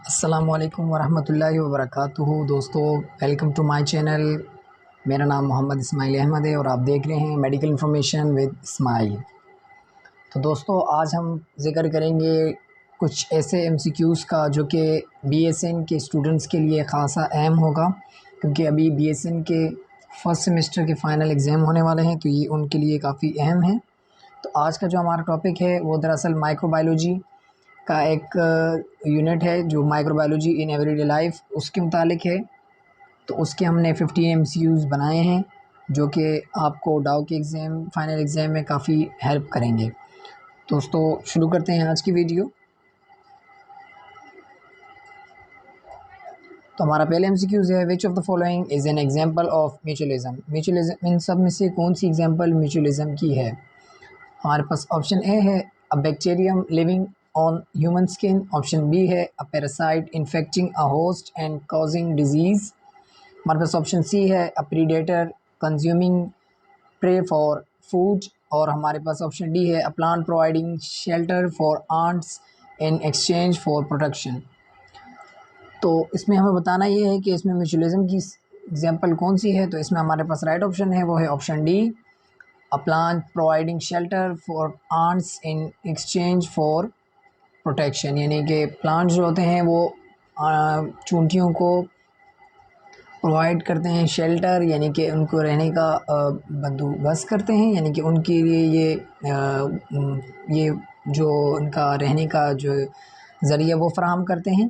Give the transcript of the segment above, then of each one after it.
अस्सलामुअलैकुम वरहमतुल्लाहि वबरकातुहू। दोस्तों, वेलकम टू माय चैनल। मेरा नाम मोहम्मद इस्माइल अहमद है और आप देख रहे हैं मेडिकल इन्फॉर्मेशन विद इस्माइल। तो दोस्तों, आज हम ज़िक्र करेंगे कुछ ऐसे एमसीक्यूज़ का जो कि बीएसएन के स्टूडेंट्स के लिए ख़ासा अहम होगा, क्योंकि अभी बीएसएन के फ़र्स्ट सेमेस्टर के फ़ाइनल एग्ज़ाम होने वाले हैं, तो ये उनके लिए काफ़ी अहम है। तो आज का जो हमारा टॉपिक है वो दरअसल माइक्रोबायोलॉजी का एक यूनिट है जो माइक्रोबायोलॉजी इन एवरीडे लाइफ उसके मुतालिक है। तो उसके हमने 15 एमसीक्यूज़ बनाए हैं जो कि आपको डाउ के एग्ज़ाम फाइनल एग्ज़ाम में काफ़ी हेल्प करेंगे। दोस्तों, शुरू करते हैं आज की वीडियो। तो हमारा पहले एमसीक्यूज़ है, which of the following is an example of mutualism. Mutualism इन सब में से कौन सी एग्जांपल म्यूचुअलिज्म की है? हमारे पास ऑप्शन ए है a bacterium living on human skin, option B है a parasite infecting a host and causing disease, हमारे पास ऑप्शन सी है a predator consuming prey for food, और हमारे पास ऑप्शन डी है a plant providing shelter for ants in exchange for protection. तो इसमें हमें बताना ये है कि इसमें म्यूचुअलिज्म की एग्जांपल कौन सी है। तो इसमें हमारे पास राइट ऑप्शन है वो है option D, a plant providing shelter for ants in exchange for protection, यानी कि प्लांट्स जो होते हैं वो चूंटियों को प्रोवाइड करते हैं शेल्टर, यानी कि उनको रहने का बंदोबस्त करते हैं, यानी कि उनके लिए ये जो उनका रहने का जो ज़रिया वो फराहम करते हैं।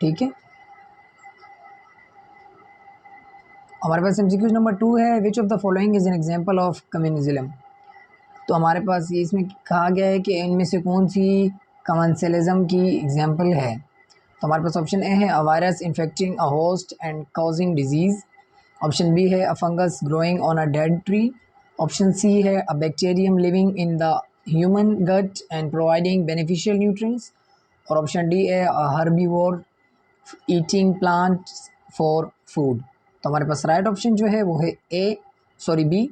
ठीक है, हमारे पास एमसीक्यू नंबर 2 है, which of the following is an example of communism. तो हमारे पास ये इसमें कहा गया है कि इनमें से कौन सी कमेंसलिज्म की एग्जांपल है। तो हमारे पास ऑप्शन ए है a virus infecting a host and causing disease, option B है a fungus growing on a dead tree, option C है a bacterium living in the human gut and providing beneficial nutrients, और option D है a herbivore eating plants for food. तो हमारे पास right option जो है वो है बी।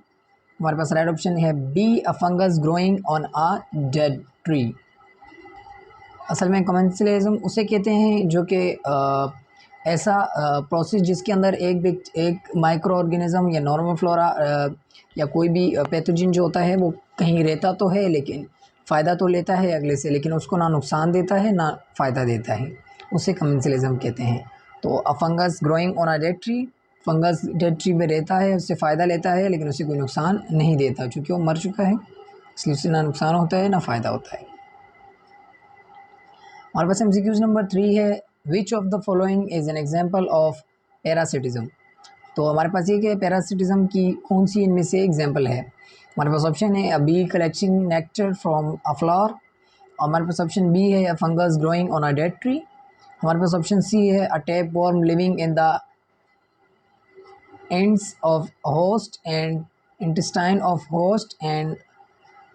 हमारे पास राइट ऑप्शन है B, a fungus growing on a dead tree. असल में कमेंसलिज्म उसे कहते हैं जो कि ऐसा प्रोसेस जिसके अंदर एक माइक्रो ऑर्गेनिज्म या नॉर्मल फ्लोरा या कोई भी पैथोजन जो होता है वो कहीं रहता तो है, लेकिन फ़ायदा तो लेता है अगले से, लेकिन उसको ना नुकसान देता है ना फ़ायदा देता है, उसे कमेंसलिज्म कहते हैं। तो अ fungus growing on a dead tree, fungus dead tree में रहता है, उससे फ़ायदा लेता है, लेकिन उसे कोई नुकसान नहीं देता क्योंकि वो मर चुका है, इसलिए उससे ना नुकसान होता है ना फ़ायदा होता है। हमारे पास एमसीक्यूज नंबर 3 है, which of the following is an example of parasitism. तो हमारे पास ये कि पैरासिटिज्म की कौन सी इनमें से एग्जांपल है। हमारे पास ऑप्शन है a bee collecting nectar from a flower, हमारे पास ऑप्शन बी है a fungus growing on a dead tree, हमारे पास ऑप्शन सी है a tapeworm living in the ends of host and intestine of host and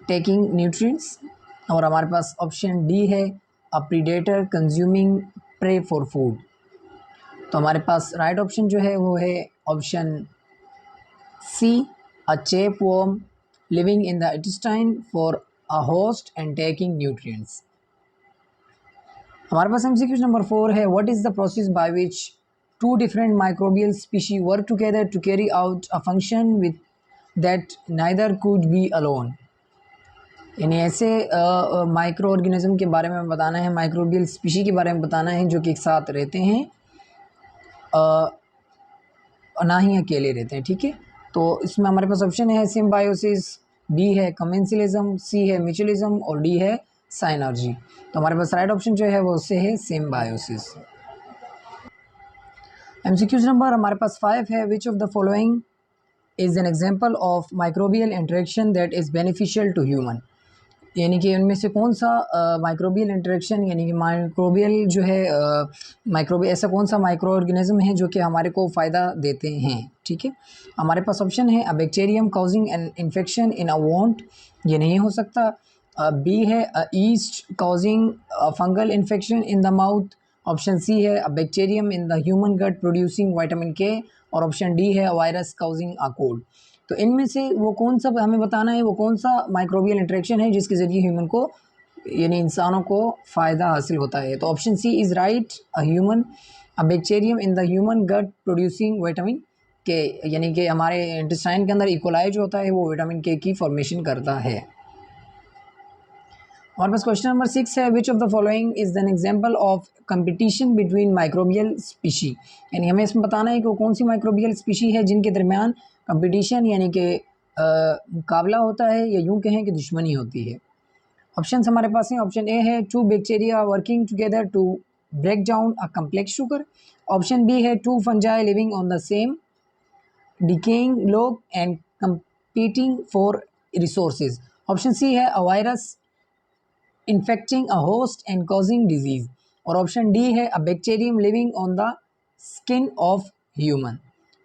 taking nutrients, और हमारे पास option D है a predator consuming prey for food. तो हमारे पास राइट ऑप्शन जो है वो है option C, a cheap worm living in the intestine for a host and taking nutrients. हमारे पास एमसीक्यू नंबर 4 है, what is the process by which two different microbial species work together to carry out a function with that neither could be alone. यानी ऐसे micro organism के बारे में बताना है, माइक्रोबियल स्पीशी के बारे में बताना है जो कि एक साथ रहते हैं ना ही अकेले रहते हैं। ठीक है, तो इसमें हमारे पास ऑप्शन है सिम्बायोसिस, बी है कमेंसलिज्म, सी है म्यूचुअलिज्म और डी है साइनर्जी। तो हमारे पास राइट ऑप्शन जो है वो उससे है सिम्बायोसिस। एमसीक्यूज नंबर हमारे पास 5 है, which of the following is an example of microbial interaction that is beneficial to human. यानी कि उनमें से कौन सा माइक्रोबियल इंटरेक्शन, यानी कि माइक्रोबियल जो है माइक्रोबियल ऐसा कौन सा माइक्रो ऑर्गेनिज्म है जो कि हमारे को फ़ायदा देते हैं। ठीक है, हमारे पास ऑप्शन है a bacterium causing an infection in a wound, ये नहीं हो सकता। बी है a yeast causing a fungal infection in the mouth, option C है a bacterium in the human gut producing vitamin K, और ऑप्शन डी है virus causing a cold. तो इनमें से वो कौन सा हमें बताना है, वो कौन सा माइक्रोबियल इंटरेक्शन है जिसके ज़रिए ह्यूमन को यानी इंसानों को फ़ायदा हासिल होता है। तो option C is right, a bacterium in the human gut producing vitamin K, यानी कि हमारे इंटेस्टाइन के अंदर इकोलाई जो होता है वो विटामिन के की फॉर्मेशन करता है। हमारे पास क्वेश्चन नंबर 6 है, which of the following is an example of competition between microbial species, यानी हमें इसमें बताना है कि वो कौन सी माइक्रोबियल स्पीशी है जिनके दरमियान कंपटीशन यानी कि मुकाबला होता है, या यूँ कहें कि दुश्मनी होती है। ऑप्शन हमारे पास हैं, ऑप्शन ए है two bacteria working together to break down a complex sugar, option B है two fungi living on the same decaying log and competing for resources, option C है a virus infecting a host and causing disease, और option D है a bacterium living on the skin of human.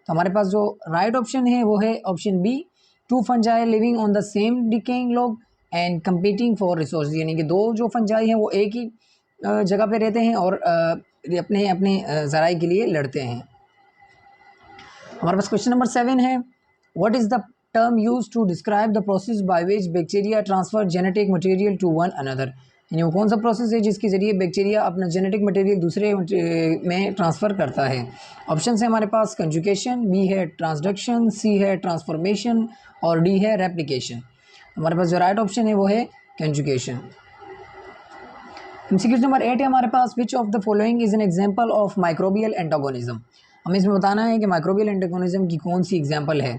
तो हमारे पास जो right option है वो है option B, two fungi living on the same decaying log and competing for resource, यानी कि दो जो फंजाई हैं वो एक ही जगह पे रहते हैं और अपने अपने ज़राए के लिए लड़ते हैं। हमारे पास क्वेश्चन नंबर 7 है, what is the term use to describe the process by which bacteria transfer genetic material to one another, यानी वो कौन सा प्रोसेस है जिसके ज़रिए बैक्टीरिया अपना जेनेटिक मटेरियल दूसरे में ट्रांसफ़र करता है। ऑप्शन है हमारे पास कंजुगेशन, बी है ट्रांसडक्शन, सी है ट्रांसफॉर्मेशन और डी है रेप्लिकेशन। हमारे पास जो राइट ऑप्शन है वो है कंजुगेशन। एमसीक्यू नंबर 8 है हमारे पास, which of the following is an example of microbial antagonism, हमें इसमें बताना है कि माइक्रोबियल एंटागोनिज्म की कौन सी एग्जांपल है।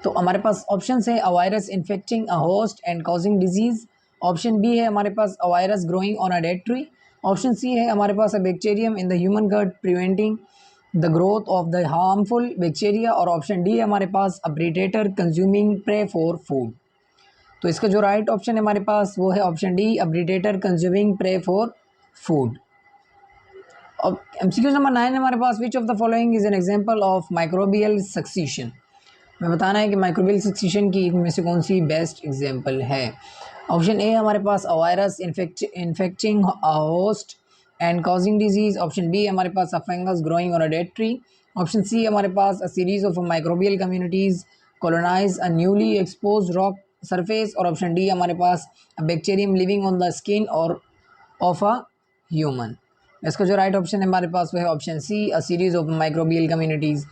तो हमारे पास ऑप्शन है a virus infecting a host and causing disease, option B है हमारे पास a virus growing on a dead tree, option C है हमारे पास a bacterium in the human gut preventing the growth of the harmful bacteria, और option D है हमारे पास a predator consuming prey for food. तो इसका जो राइट ऑप्शन है हमारे पास वो है option D, a predator consuming prey for food. अब एमसीक्यू नंबर 9 हमारे पास, which of the following is an example of microbial succession, हमें बताना है कि माइक्रोबियल सक्सीशन की इनमें से कौन सी बेस्ट एग्जांपल है। ऑप्शन ए हमारे पास a virus infecting a host and causing disease, option B हमारे पास a fungus growing on a dead tree, option C हमारे पास a series of microbial communities colonize a newly exposed rock surface, और option D हमारे पास bacterium living on the skin और of a human. इसका जो राइट ऑप्शन है हमारे पास वो है option C, a series of microbial communities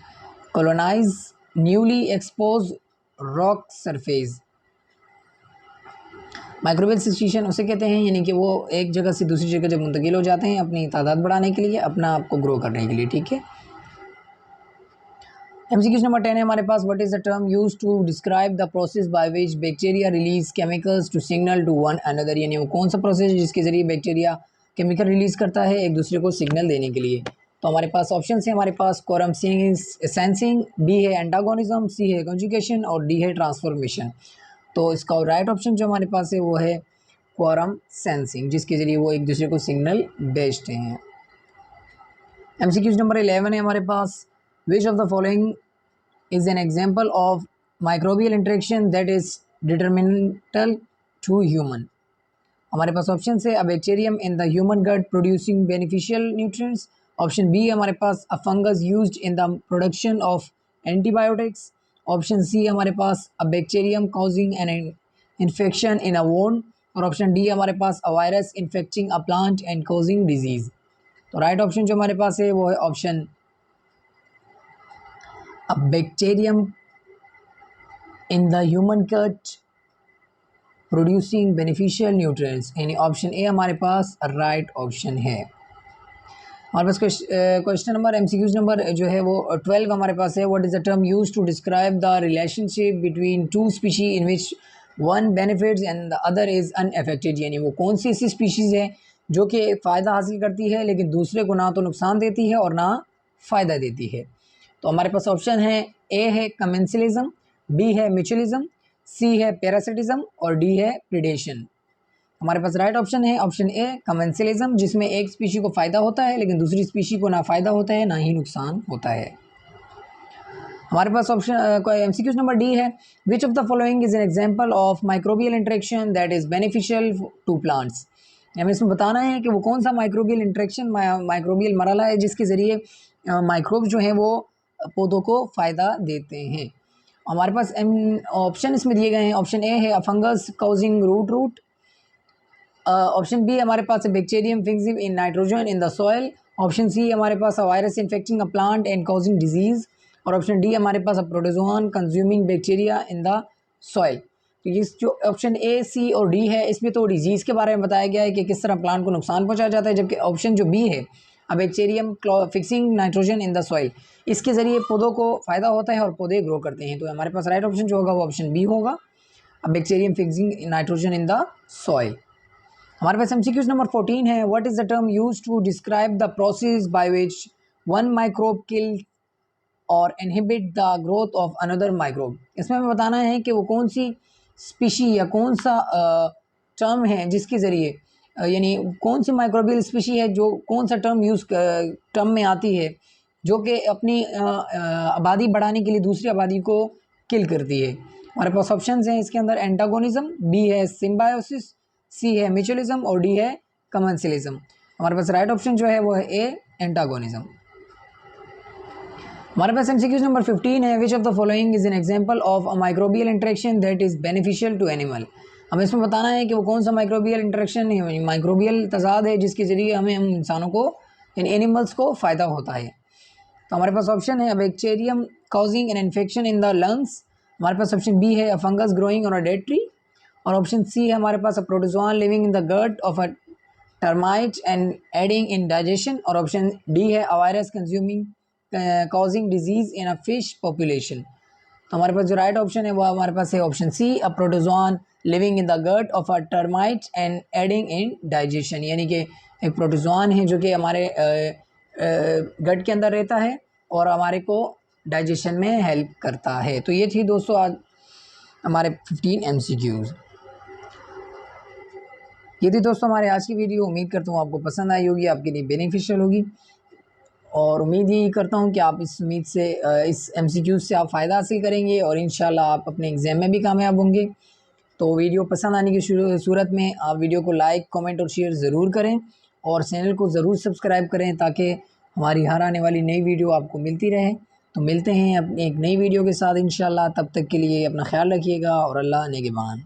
colonize newly expose rock surface. Microbial succession उसे कहते हैं यानी कि वो एक जगह से दूसरी जगह जब मुंतकिल हो जाते हैं अपनी तादाद बढ़ाने के लिए, अपना आप को ग्रो करने के लिए, ठीक है। एमसीक्यू नंबर 10 है हमारे पास, what is the term use to describe the process by which bacteria release chemicals to signal to one another, यानी वो कौन सा प्रोसेस है जिसके जरिए बैक्टीरिया केमिकल रिलीज करता है एक दूसरे को सिग्नल देने के लिए। तो हमारे पास ऑप्शन है हमारे पास कोरम सेंसिंग, बी है एंटागोनिज्म, सी है कंजुगेशन और डी है ट्रांसफॉर्मेशन। तो इसका राइट ऑप्शन जो हमारे पास है वो है कोरम सेंसिंग, जिसके जरिए वो एक दूसरे को सिग्नल भेजते हैं। एमसीक्यू नंबर 11 है हमारे पास, which of the following is an example of microbial interaction that is detrimental to human. हमारे पास ऑप्शन है a bacterium in the human gut producing beneficial nutrients, option B हमारे पास a fungus used in the production of antibiotics, option C हमारे पास a bacterium causing an infection in a wound, और option D हमारे पास a virus infecting a plant and causing disease. तो right option जो हमारे पास है वो है option a bacterium in the human gut producing beneficial nutrients, यानी ऑप्शन ए हमारे पास राइट ऑप्शन है। हमारे पास क्वेश्चन नंबर एमसीक्यूज नंबर जो है वो 12 हमारे पास है, what is the term use to describe the relationship between two species in which one benefits and the other is unaffected, यानी वो कौन सी ऐसी स्पीशीज़ है जो कि फ़ायदा हासिल करती है लेकिन दूसरे को ना तो नुकसान देती है और ना फ़ायदा देती है। तो हमारे पास ऑप्शन है, ए है कमेंसलिज्म, बी है म्यूचुअलिज्म, सी है पैरासिटिज्म और डी है प्रीडेशन। हमारे पास राइट ऑप्शन है ऑप्शन ए कमेंसलिज्म, जिसमें एक स्पीशी को फ़ायदा होता है लेकिन दूसरी स्पीशी को ना फ़ायदा होता है ना ही नुकसान होता है। हमारे पास ऑप्शन एमसीक्यू नंबर डी है, which of the following is an example of microbial interaction that is beneficial to plants, हमें इसमें बताना है कि वो कौन सा माइक्रोबियल इंटरेक्शन माइक्रोबियल मरहला है जिसके ज़रिए माइक्रोब जो हैं वो पौधों को फ़ायदा देते हैं। हमारे पास ऑप्शन इसमें दिए गए हैं, ऑप्शन ए है a fungus causing root option B हमारे पास है bacterium fixing nitrogen in the soil. Option C हमारे पास है virus infecting a plant and causing disease. और ऑप्शन डी हमारे पास है protozoan consuming bacteria in the soil. तो ये जो ऑप्शन ए, सी और डी है इसमें तो डिजीज़ के बारे में बताया गया है कि किस तरह प्लांट को नुकसान पहुंचाया जाता है, जबकि ऑप्शन जो बी है bacterium fixing nitrogen in the soil, इसके ज़रिए पौधों को फ़ायदा होता है और पौधे ग्रो करते हैं। तो हमारे पास राइट ऑप्शन जो होगा वो ऑप्शन बी होगा, bacterium fixing nitrogen in the soil. हमारे पास एमसीक्यूज नंबर 14 है, what is the term used to describe the process by which one microbe kill or inhibit the growth of another microbe. इसमें हमें बताना है कि वो कौन सी स्पीशी या कौन सा टर्म है जिसके ज़रिए यानी कौन सी माइक्रोबियल स्पीशी है जो कौन सा टर्म में आती है जो कि अपनी आबादी बढ़ाने के लिए दूसरी आबादी को किल करती है। हमारे पास ऑप्शंस हैं इसके अंदर, एंटागोनिज्म, बी है सिम्बायोसिस, सी है म्यूचुअलिज्म और डी है कमेंसलिज्म। हमारे पास राइट ऑप्शन जो है वो है ए, एंटागोनिज्म। हमारे पास एमसीक्यूज नंबर 15 है, which of the following is an example of a microbial interaction that is beneficial to animal. हमें इसमें बताना है कि वो कौन सा माइक्रोबियल इंटरेक्शन है, माइक्रोबियल तजाद है जिसके ज़रिए हम इंसानों को यानी एनिमल्स को फ़ायदा होता है। तो हमारे पास ऑप्शन है bacterium causing an infection in the lungs. हमारे पास ऑप्शन बी है a fungus growing on a dead tree. और ऑप्शन सी है हमारे पास a protozoan living in the gut of a termite and aiding in digestion. और option D है a virus consuming causing disease in a fish population. तो हमारे पास जो राइट ऑप्शन है वो हमारे पास है option C, a protozoan living in the gut of a termite and aiding in digestion, यानी कि एक प्रोटोजोआन है जो कि हमारे गट के अंदर रहता है और हमारे को डाइजेशन में हेल्प करता है। तो ये थी दोस्तों आज हमारे 15 एमसीक्यूज़। ये थी दोस्तों हमारे आज की वीडियो। उम्मीद करता हूँ आपको पसंद आई होगी, आपके लिए बेनिफिशियल होगी और उम्मीद यही करता हूँ कि आप इस उम्मीद से इस एमसीक्यूज़ से आप फ़ायदा हासिल करेंगे और इंशाल्लाह आप अपने एग्ज़ाम में भी कामयाब होंगे। तो वीडियो पसंद आने की सूरत में आप वीडियो को लाइक, कमेंट और शेयर ज़रूर करें और चैनल को ज़रूर सब्सक्राइब करें ताकि हमारी हर आने वाली नई वीडियो आपको मिलती रहे। तो मिलते हैं अपनी एक नई वीडियो के साथ इंशाल्लाह। तब तक के लिए अपना ख्याल रखिएगा और अल्लाह निगहबान।